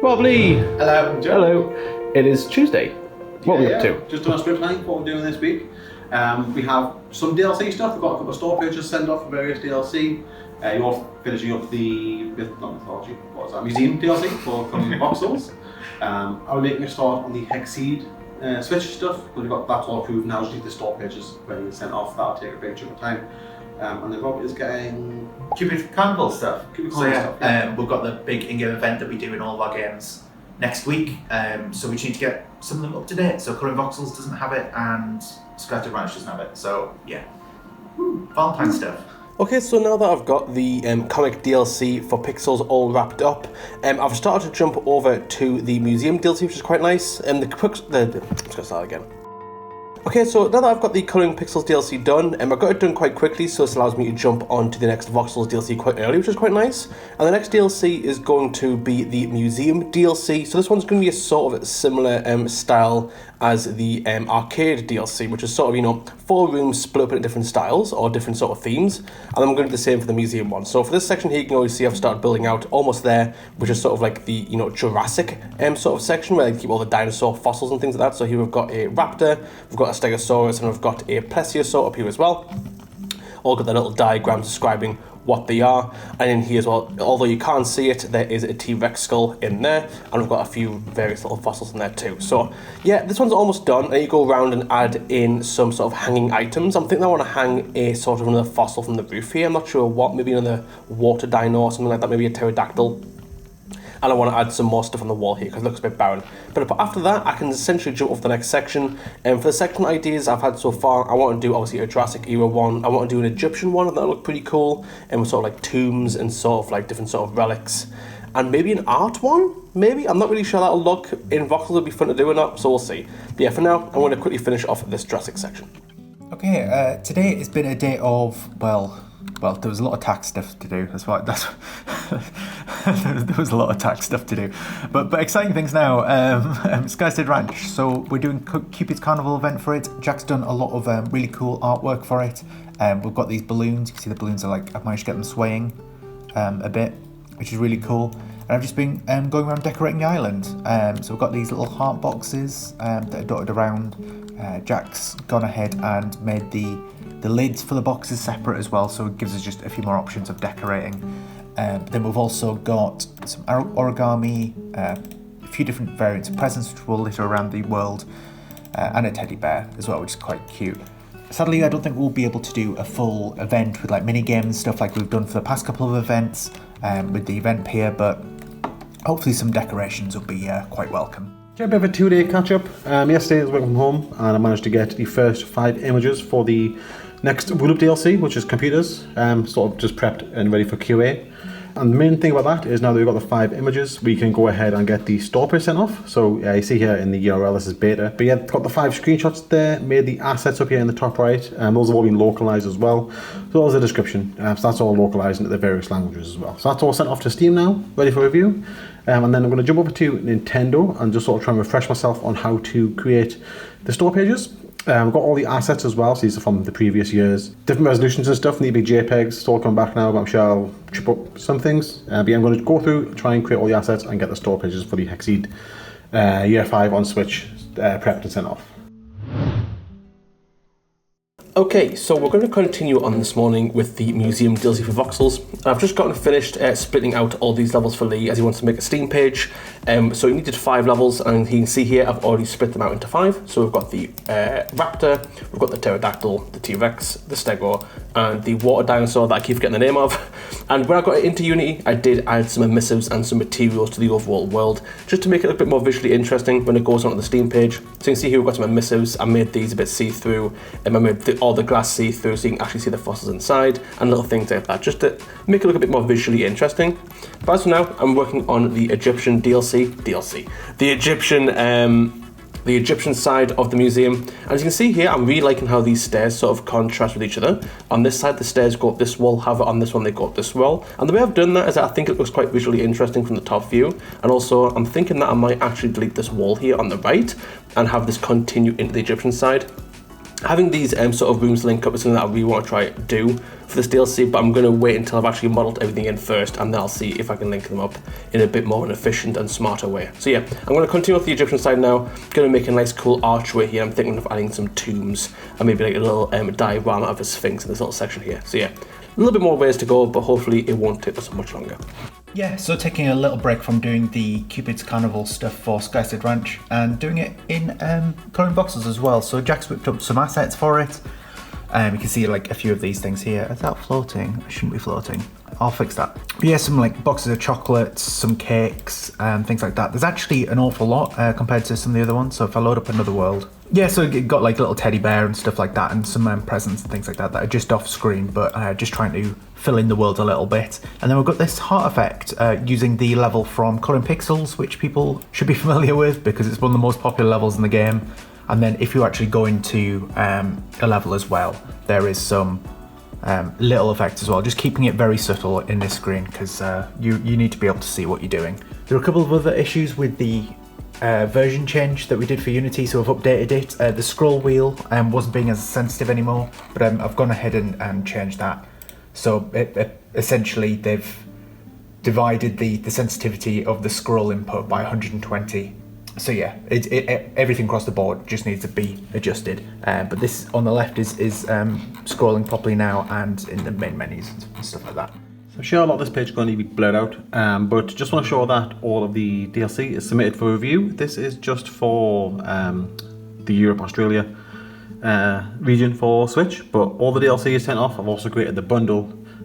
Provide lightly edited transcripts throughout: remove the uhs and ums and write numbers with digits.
Wobbly! Hello. Hello. It is Tuesday. What are we up to? Just doing a script line, what we're doing this week. We have some DLC stuff. We've got a couple of store pages sent off for various DLC. You're finishing up the museum DLC for coming voxels. I'm making a start on the Hexseed Switch stuff, because we've got that all approved now. Just need the store pages ready sent off. That'll take a big chunk of time. And then Rob is getting Cupid Carnival stuff. Cupid Carnival stuff. Yeah. We've got the big in-game event that we do in all of our games next week. So we just need to get some of them up to date. So Current Voxels doesn't have it, and Skystead Ranch doesn't have it. So yeah, Valentine stuff. Okay, so now that I've got the comic DLC for Pixels all wrapped up, I've started to jump over to the museum DLC, which is quite nice. I'm just gonna start again. Okay, so now that I've got the Colouring Pixels DLC done, I've got it done quite quickly, so this allows me to jump on to the next Voxels DLC quite early, which is quite nice. And the next DLC is going to be the Museum DLC. So this one's going to be a sort of similar style as the Arcade DLC, which is sort of, 4 rooms split up into different styles or different sort of themes. And then I'm going to do the same for the Museum one. So for this section here, you can already see I've started building out almost there, which is sort of like the, Jurassic sort of section where they keep all the dinosaur fossils and things like that. So here we've got a raptor, we've got a stegosaurus, and we've got a plesiosaur up here as well. All got their little diagrams describing what they are. And in here as well, although you can't see it, there is a T-Rex skull in there, and we've got a few various little fossils in there too. So yeah, this one's almost done. And you go around and add in some sort of hanging items. I'm thinking I want to hang a sort of another fossil from the roof here. I'm not sure what, maybe another water dino or something like that, maybe a pterodactyl. And I want to add some more stuff on the wall here because it looks a bit barren. But after that, I can essentially jump off the next section. And for the section ideas I've had so far, I want to do obviously a Jurassic era one. I want to do an Egyptian one, and that'll look pretty cool. And with sort of like tombs and sort of like different sort of relics. And maybe an art one? Maybe? I'm not really sure that'll look in Voxels. It'll be fun to do or not, so we'll see. But yeah, for now, I'm going to quickly finish off this Jurassic section. Okay, today has been a day of, well, there was a lot of tax stuff to do. That's there was a lot of tax stuff to do, but exciting things now. Skystead Ranch. So we're doing Cupid's Carnival event for it. Jack's done a lot of really cool artwork for it. We've got these balloons. You can see the balloons are like, I've managed to get them swaying a bit, which is really cool. And I've just been going around decorating the island. So we've got these little heart boxes that are dotted around. Jack's gone ahead and made the lids for the boxes separate as well, so it gives us just a few more options of decorating. Then we've also got some origami, a few different variants of presents which will litter around the world, and a teddy bear as well, which is quite cute. Sadly, I don't think we'll be able to do a full event with like mini games and stuff like we've done for the past couple of events with the event pier, but hopefully some decorations will be quite welcome. A bit of a 2-day catch up. Yesterday I was working from home and I managed to get the first 5 images for the next Wool Up DLC, which is computers, sort of just prepped and ready for QA. And the main thing about that is now that we've got the 5 images, we can go ahead and get the store page sent off. So you see here in the URL, this is beta. But yeah, got the 5 screenshots there, made the assets up here in the top right. Those have all been localized as well. So there's a description. So that's all localized into the various languages as well. So that's all sent off to Steam now, ready for review. And then I'm going to jump over to Nintendo and just sort of try and refresh myself on how to create the store pages. I've got all the assets as well, so these are from the previous years. Different resolutions and stuff, need to be JPEGs, it's all come back now, but I'm sure I'll chip up some things. But yeah, I'm going to go through, try and create all the assets and get the store pages for the Hexseed Year 5 on Switch prepped and sent off. Okay, so we're going to continue on this morning with the Museum DLC for Voxels. I've just gotten finished splitting out all these levels for Lee as he wants to make a Steam page. So he needed 5 levels, and you can see here I've already split them out into 5. So we've got the raptor, we've got the pterodactyl, the T-Rex, the stego, and the water dinosaur that I keep forgetting the name of. And when I got it into Unity, I did add some emissives and some materials to the overall world, just to make it a bit more visually interesting when it goes onto the Steam page. So you can see here we've got some emissives. I made these a bit see-through, and I made all the glass see-through so you can actually see the fossils inside, and little things like that, just to make it look a bit more visually interesting. But as for now, I'm working on the Egyptian the Egyptian side of the museum. And as you can see here, I'm really liking how these stairs sort of contrast with each other. On this side, the stairs go up this wall, however on this one they go up this wall. And the way I've done that is that I think it looks quite visually interesting from the top view. And also, I'm thinking that I might actually delete this wall here on the right and have this continue into the Egyptian side. Having these sort of rooms link up is something that I really want to try do for this DLC, but I'm going to wait until I've actually modelled everything in first, and then I'll see if I can link them up in a bit more of an efficient and smarter way. So yeah, I'm going to continue with the Egyptian side now. Going to make a nice cool archway here. I'm thinking of adding some tombs and maybe like a little diorama of a sphinx in this little section here. So yeah, a little bit more ways to go, but hopefully it won't take us much longer. Yeah, so taking a little break from doing the Cupid's Carnival stuff for Skystead Ranch and doing it in colouring boxes as well. So Jack's whipped up some assets for it. You can see like a few of these things here. Is that floating? It shouldn't be floating. I'll fix that. But yeah, some like boxes of chocolates, some cakes, things like that. There's actually an awful lot compared to some of the other ones. So if I load up another world. Yeah, so it got like little teddy bear and stuff like that, and some presents and things like that that are just off screen, but just trying to fill in the world a little bit. And then we've got this heart effect using the level from Colouring Pixels, which people should be familiar with because it's one of the most popular levels in the game. And then if you actually go into a level as well, there is some little effects as well, just keeping it very subtle in this screen because you need to be able to see what you're doing. There are a couple of other issues with the version change that we did for Unity, so I've updated it. The scroll wheel wasn't being as sensitive anymore, but I've gone ahead and changed that. So essentially they've divided the sensitivity of the scroll input by 120. So yeah, everything across the board just needs to be adjusted. But this on the left is scrolling properly now and in the main menus and stuff like that. I'm sure a lot of this page is going to be blurred out, but just want to show that all of the DLC is submitted for review. This is just for the Europe, Australia region for Switch, but all the DLC is sent off. I've also created the bundle,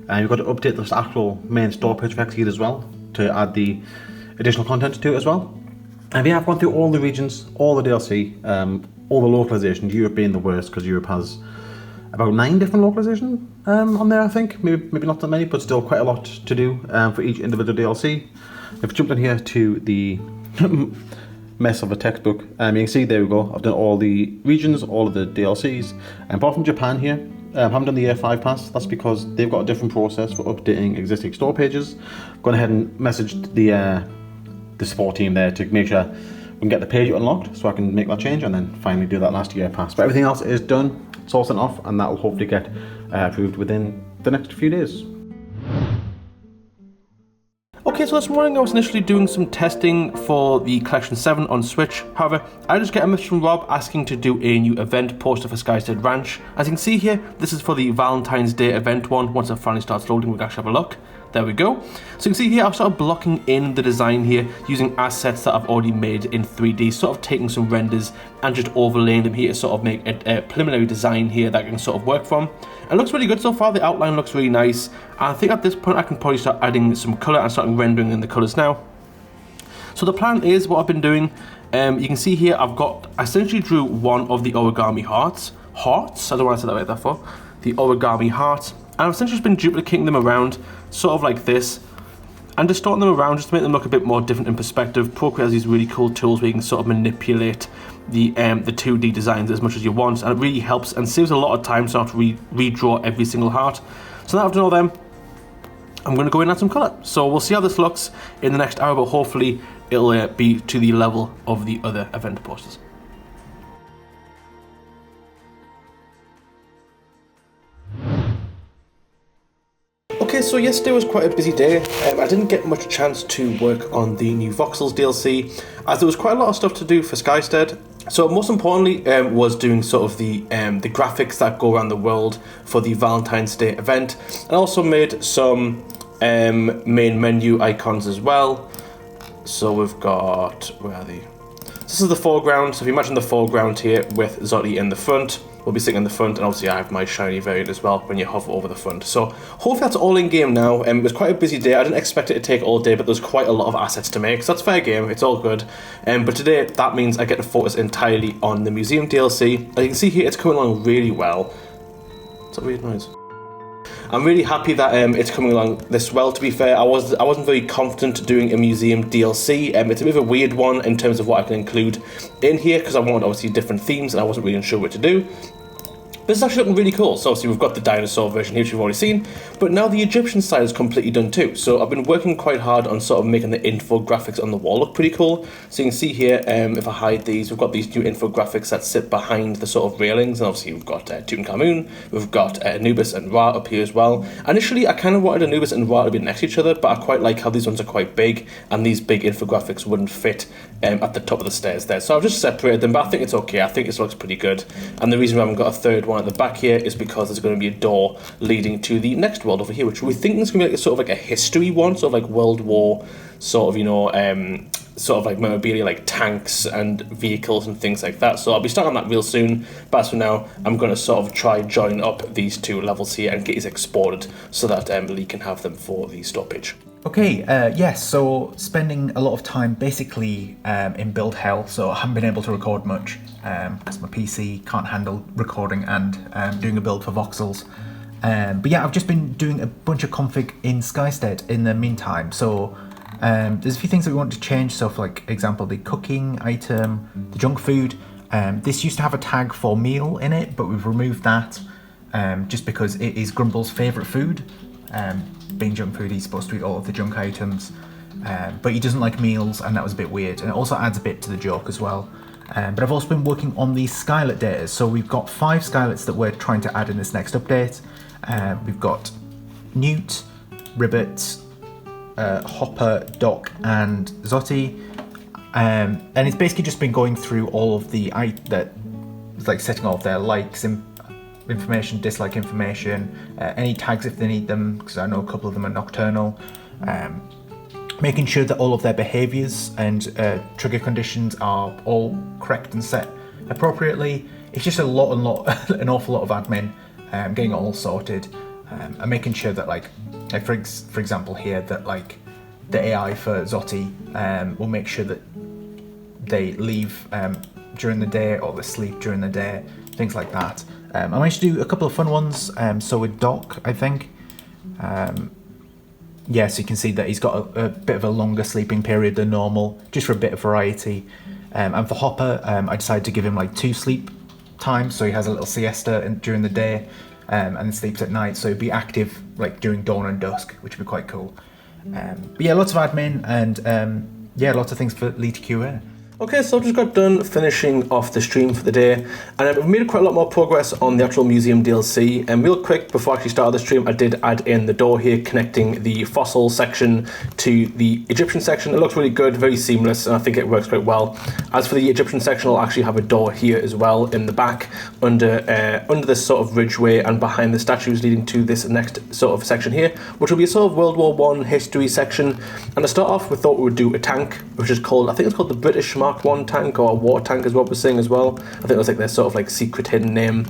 and you've got to update the actual main store page for Xseed as well to add the additional content to it as well. And yeah, I've gone through all the regions, all the DLC, all the localizations, Europe being the worst because Europe has about 9 different localizations on there, I think. Maybe not that many, but still quite a lot to do for each individual DLC. I've jumped in here to the mess of a textbook. You can see, there we go, I've done all the regions, all of the DLCs. And apart from Japan here, I haven't done the Year 5 pass. That's because they've got a different process for updating existing store pages. I've gone ahead and messaged the support team there to make sure we can get the page unlocked so I can make that change and then finally do that last Year pass. But everything else is done, it's all sent off, and that will hopefully get approved within the next few days. Okay, so this morning I was initially doing some testing for the Collection 7 on Switch. However, I just get a message from Rob asking to do a new event poster for Skystead Ranch. As you can see here, this is for the Valentine's Day event one. Once it finally starts loading, we can actually have a look. There we go. So you can see here, I've started blocking in the design here using assets that I've already made in 3D, sort of taking some renders and just overlaying them here to sort of make a preliminary design here that I can sort of work from. It looks really good so far. The outline looks really nice. And I think at this point I can probably start adding some colour and starting rendering in the colours now. So the plan is, what I've been doing, you can see here, I essentially drew one of the origami hearts, I don't know why I said that right there for, the origami heart, and I've essentially just been duplicating them around, sort of like this, and distorting them around just to make them look a bit more different in perspective. Procreate has these really cool tools where you can sort of manipulate the 2D designs as much as you want, and it really helps and saves a lot of time so I have to redraw every single heart. So now I've done all them, I'm going to go in and add some colour. So we'll see how this looks in the next hour, but hopefully it'll be to the level of the other event posters. Okay, so yesterday was quite a busy day. I didn't get much chance to work on the new Voxels DLC, as there was quite a lot of stuff to do for Skystead. So most importantly was doing sort of the graphics that go around the world for the Valentine's Day event, and also made some main menu icons as well. So we've got, where are they? This is the foreground, so if you imagine the foreground here with Zoti in the front, we'll be sitting in the front, and obviously I have my shiny variant as well when you hover over the front. So hopefully that's all in game now. It was quite a busy day. I didn't expect it to take all day, but there's quite a lot of assets to make, so that's fair game, it's all good. But today, that means I get to focus entirely on the museum DLC. As you can see here, it's coming along really well. What's that weird noise? I'm really happy that it's coming along this well, to be fair. I wasn't very confident doing a museum DLC. It's a bit of a weird one in terms of what I can include in here, because I wanted obviously different themes and I wasn't really sure what to do. But This is actually looking really cool. So obviously we've got the dinosaur version here, which you've already seen, but now the Egyptian side is completely done too. So I've been working quite hard on sort of making the infographics on the wall look pretty cool. So you can see here, if I hide these, we've got these new infographics that sit behind the sort of railings, and obviously we've got Tutankhamun, we've got Anubis and Ra up here as well. Initially, I kind of wanted Anubis and Ra to be next to each other, but I quite like how these ones are quite big, and these big infographics wouldn't fit at the top of the stairs there. So I've just separated them, but I think it's okay. I think this looks pretty good. And the reason we haven't got a third one at the back here is because there's going to be a door leading to the next world over here, which we think is going to be like a sort of like a history one, sort of like World War, sort of, you know, sort of like memorabilia, like tanks and vehicles and things like that. So I'll be starting on that real soon, but as for now, I'm going to sort of try join up these two levels here and get these exported so that Lee can have them for the store page. Okay, yes, so spending a lot of time basically in build hell, so I haven't been able to record much because my PC can't handle recording and doing a build for voxels. But yeah, I've just been doing a bunch of config in Skystead in the meantime. So there's a few things that we want to change. So for like example, the cooking item, the junk food. This used to have a tag for meal in it, but we've removed that just because it is Grumble's favourite food. Being junk food, he's supposed to eat all of the junk items, but he doesn't like meals, and that was a bit weird. And it also adds a bit to the joke as well. But I've also been working on the Skylet data. So we've got 5 Skylets that we're trying to add in this next update. We've got Newt, Ribbit, Hopper, Doc, and Zotti. And it's basically just been going through all of the like setting all of their likes and information, dislike information, any tags if they need them, because I know a couple of them are nocturnal, making sure that all of their behaviours and trigger conditions are all correct and set appropriately. It's just an awful lot of admin, getting it all sorted, and making sure that like for example here, that like the AI for Zotti will make sure that they leave during the day or they sleep during the day, things like that. I managed to do a couple of fun ones. So with Doc, I think, yeah, so you can see that he's got a bit of a longer sleeping period than normal, just for a bit of variety. And for Hopper, I decided to give him like 2 sleep times, so he has a little siesta during the day, and then sleeps at night, so he'd be active like during dawn and dusk, which would be quite cool. But yeah, lots of admin and yeah, lots of things for Lee to QA. Okay, so I've just got done finishing off the stream for the day, and we've made quite a lot more progress on the actual museum DLC. And real quick, before I actually started the stream, I did add in the door here connecting the fossil section to the Egyptian section. It looks really good, very seamless, and I think it works quite well. As for the Egyptian section, I'll actually have a door here as well in the back under this sort of ridgeway and behind the statues leading to this next sort of section here, which will be a sort of World War I history section. And to start off, we thought we would do a tank, which is called, I think it's called the British Mark I tank, or a war tank is what we're saying as well. I think it was like their sort of like secret hidden name.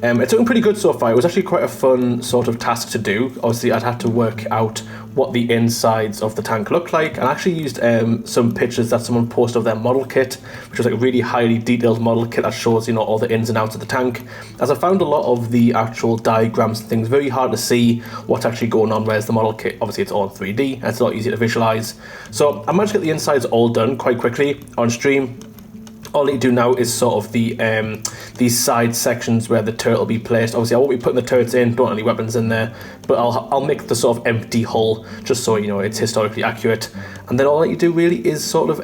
It's looking pretty good so far. It was actually quite a fun sort of task to do. Obviously I'd had to work out what the insides of the tank looked like, and I actually used some pictures that someone posted of their model kit, which was like a really highly detailed model kit that shows, you know, all the ins and outs of the tank, as I found a lot of the actual diagrams and things very hard to see what's actually going on, whereas the model kit, obviously it's all in 3D and it's a lot easier to visualize. So I managed to get the insides all done quite quickly on stream. All I need to do now is sort of these side sections where the turret will be placed. Obviously I won't be putting the turrets in, don't have any weapons in there, but I'll make the sort of empty hull just so, you know, it's historically accurate. And then all I need to do really is sort of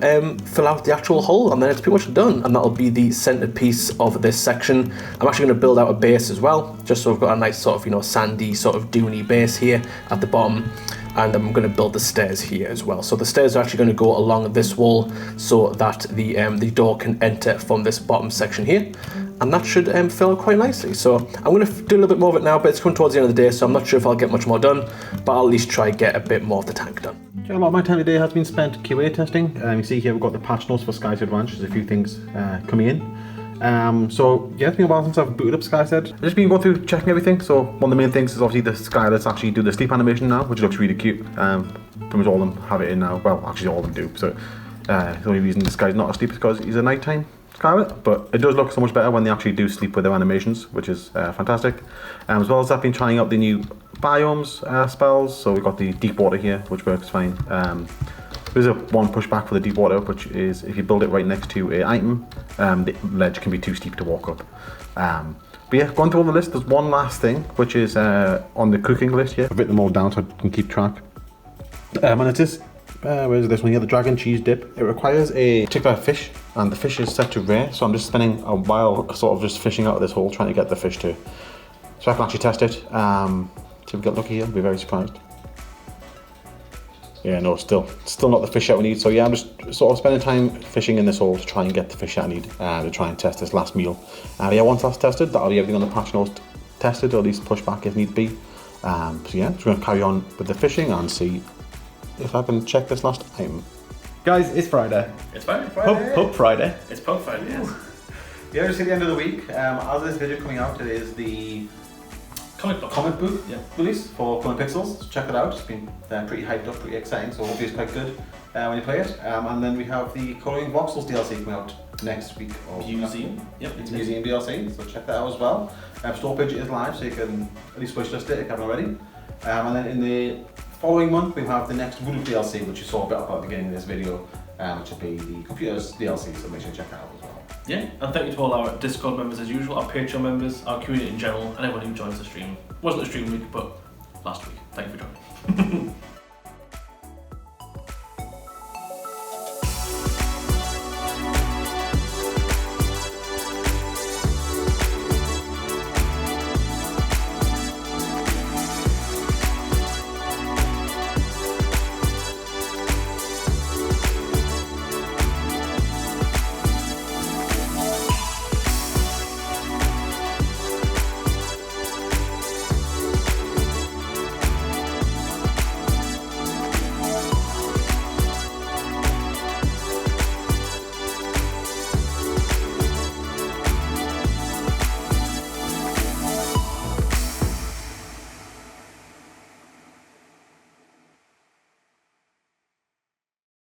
fill out the actual hull, and then it's pretty much done, and that'll be the centerpiece of this section. I'm actually going to build out a base as well, just so I've got a nice sort of, you know, sandy sort of duny base here at the bottom. And I'm going to build the stairs here as well. So the stairs are actually going to go along this wall so that the door can enter from this bottom section here. And that should fill quite nicely. So I'm going to do a little bit more of it now, but it's coming towards the end of the day, so I'm not sure if I'll get much more done, but I'll at least try and get a bit more of the tank done. Yeah, a lot of my time today has been spent QA testing. You see here we've got the patch notes for Skystead Ranch. There's a few things coming in. So yeah, it's been a while since I've booted up Skystead. I've just been going through checking everything. So one of the main things is obviously the Skylets actually do the sleep animation now, which looks really cute. Pretty much all of them have it in now. Well, actually all of them do. So the only reason this guy's not asleep is because he's a nighttime Skylet. But it does look so much better when they actually do sleep with their animations, which is fantastic. As well as I've been trying out the new biomes spells. So we've got the deep water here, which works fine. There's one pushback for the deep water, which is if you build it right next to an item, the ledge can be too steep to walk up. But yeah, going through all the list, there's one last thing, which is on the cooking list here. I've written them all down so I can keep track. And it is, where's this one here, the dragon cheese dip. It requires a particular fish, and the fish is set to rare, so I'm just spending a while sort of just fishing out of this hole, trying to get the fish to, so I can actually test it. See if we get lucky here, I'll be very surprised. Yeah, no, still not the fish that we need. So yeah, I'm just sort of spending time fishing in this hole to try and get the fish that I need to try and test this last meal. Yeah, once that's tested, that'll be everything on the patch notes tested, or at least pushed back if need be. So yeah, just going to carry on with the fishing and see if I can check this last item. Guys, it's Friday. It's Friday. Pub Friday. It's Pub Friday, yes. Yeah, just at the end of the week. As this video coming out, it is the Comic book. Yeah, release for Colouring Pixels. So check it out. It's been pretty hyped up, pretty exciting. So hopefully it's quite good when you play it. And then we have the Colouring Voxels DLC coming out next week. Museum. Yep. It's Museum DLC. So check that out as well. Store page is live, so you can at least wishlist it if you haven't already. And then in the following month we have the next Voodoo DLC, which you saw a bit about at the beginning of this video, which will be the Computers DLC. So make sure you check that out as well. Yeah, and thank you to all our Discord members as usual, our Patreon members, our community in general, and everyone who joins the stream. Wasn't a stream week, but last week. Thank you for joining.